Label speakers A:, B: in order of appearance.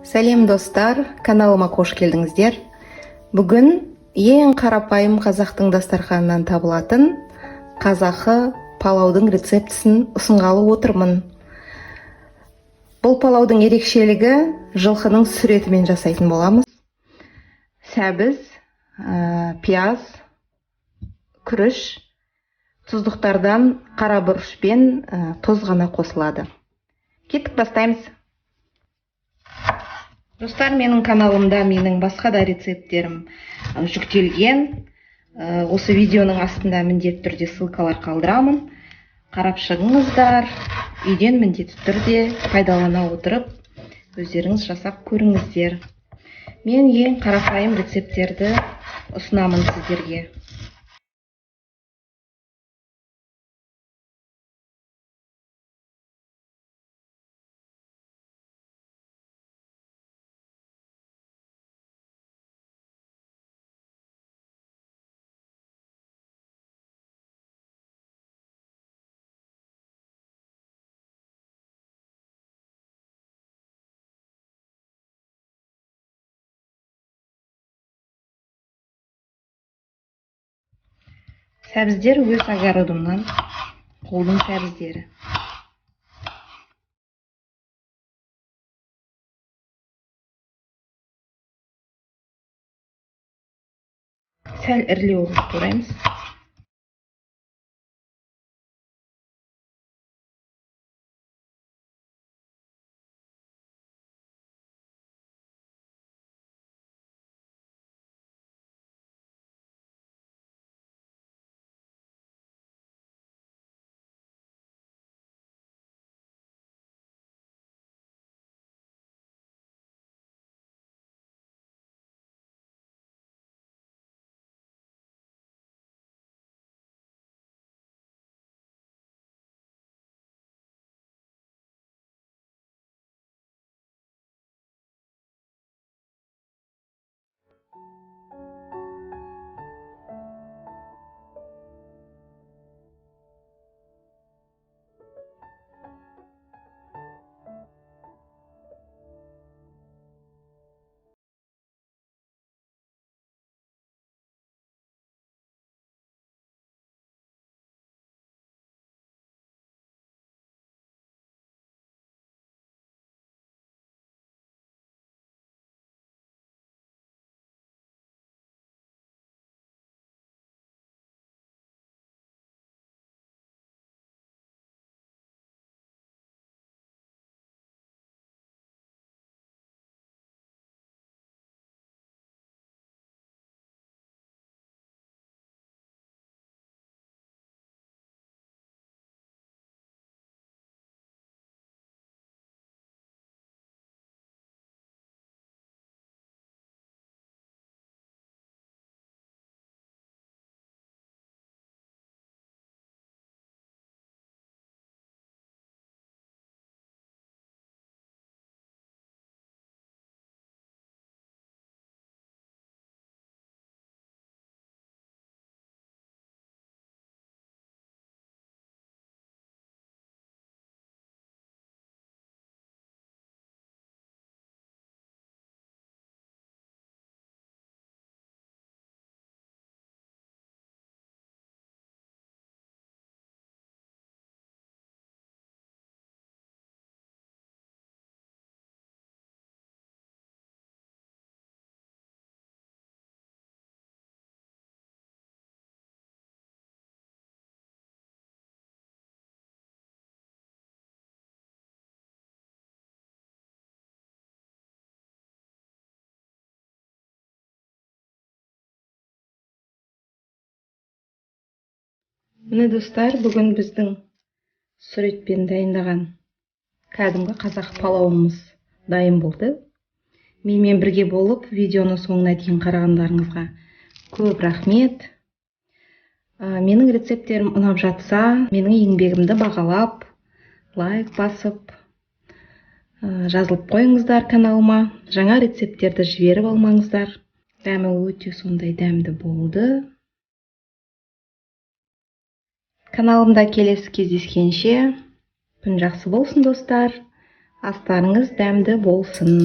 A: Сәлем достар, каналыма қош келдіңіздер. Бүгін ең қарапайым қазақтың дастарханынан табылатын қазақы палаудың рецептісін ұсынғалы отырмын. Бұл палаудың ерекшелігі жылқының сүр етімен жасайтын боламыз. Сәбіз, пияз, күріш, тұздықтардан қара бұрыш пен тұз ғана қосылады. Кеттік, бастаймыз. Достар, менің каналымда менің басқа да рецепттерім жүктелген. Осы видеоның астында міндетті түрде ссылкалар қалдырамын. Қарап шығыңыздар. Үйден міндетті түрде пайдалана отырып, өздеріңіз жасап көріңіздер. Мен ең қарапайым рецепттерді ұсынамын сіздерге. Сәбіздер өз огородымнан, қолдың сәбіздері. Сәл ірілеу қылып тураймыз. Міне достар, бүгін біздің сүр етпен дайындаған кәдімгі қазақ палауымыз дайын болды. Менімен бірге болып, видеоны соңына дейін қарағандарыңызға көп рахмет. Менің рецепттерім ұнап жатса, менің еңбегімді бағалап, лайк басып, жазылып қойыңыздар каналыма. Жаңа рецепттерді жіберіп алмаңыздар. Дәмі өте сондай дәмді болды. Каналымда келесі кездескенше күн жақсы болсын достар. Астарыңыз дәмді болсын.